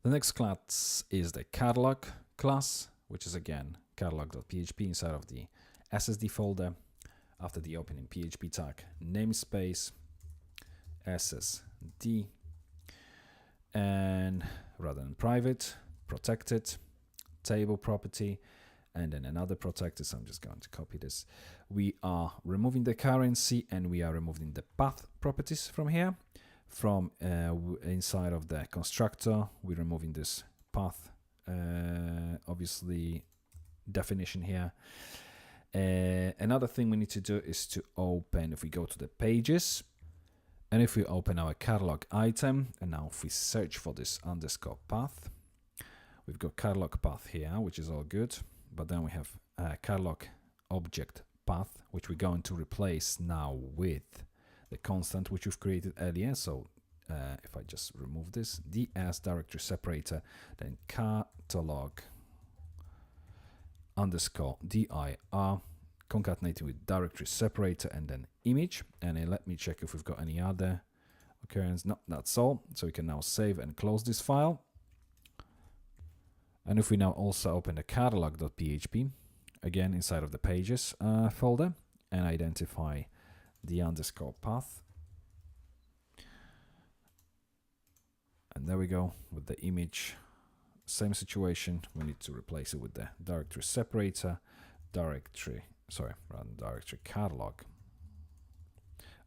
The next class is the Catalogue class, which is again catalog.php inside of the SSD folder. After the opening PHP tag, namespace, SSD, and rather than private, protected, table property, and then another protected. So I'm just going to copy this. We are removing the currency and we are removing the path properties from here. From inside of the constructor, we're removing this path, obviously definition here. Another thing we need to do is to open, if we go to the pages, and if we open our catalog item, and now if we search for this underscore path, we've got catalog path here, which is all good, but then we have catalog object path, which we're going to replace now with the constant which we've created earlier. So if I just remove this, ds directory separator, then catalog underscore dir concatenating with directory separator and then image. And then let me check if we've got any other occurrence. No, that's all. So we can now save and close this file. And if we now also open the catalog.php, again inside of the pages folder, and identify the underscore path, and there we go with the image. Same situation, we need to replace it with the directory separator, directory catalog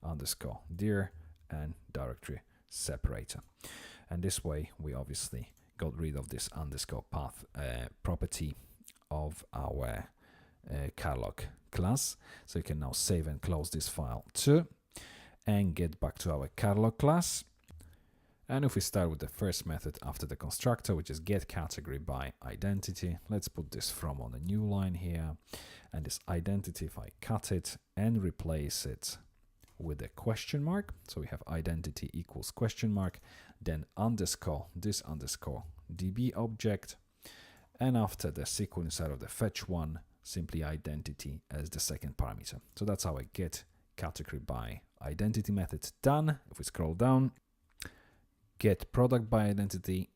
underscore dir and directory separator. And this way we obviously got rid of this underscore path property of our catalog class. So you can now save and close this file too and get back to our catalog class. And if we start with the first method after the constructor, which is get category by identity, let's put this from on a new line here. And this identity, if I cut it and replace it with a question mark, so we have identity equals question mark, then underscore this underscore db object, and after the SQL inside of the fetch one, simply identity as the second parameter. So that's our get category by identity method done. If we scroll down, get product by identity,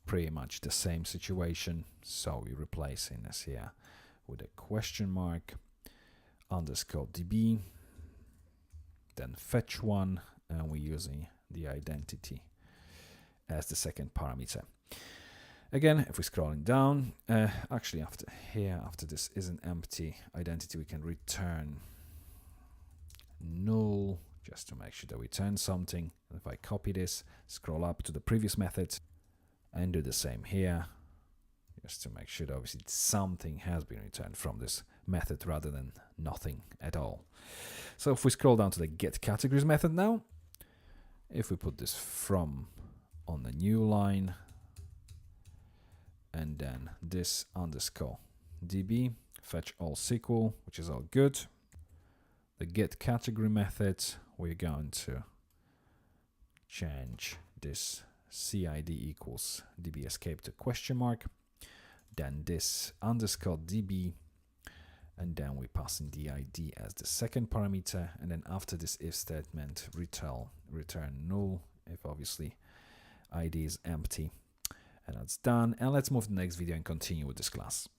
pretty much the same situation. So we're replacing this here with a question mark, underscore db, then fetch one, and we're using the identity as the second parameter. Again, if we're scrolling down, actually after this is an empty identity, we can return null, just to make sure that we return something. And if I copy this, scroll up to the previous method and do the same here, just to make sure that obviously something has been returned from this method rather than nothing at all. So if we scroll down to the get categories method now, if we put this from on the new line, and then this underscore db, fetch all SQL, which is all good. The get category method, we're going to change this CID equals db escape to question mark, then this underscore db, and then we pass in the ID as the second parameter, and then after this if statement, return null if obviously ID is empty. And that's done. And let's move to the next video and continue with this class.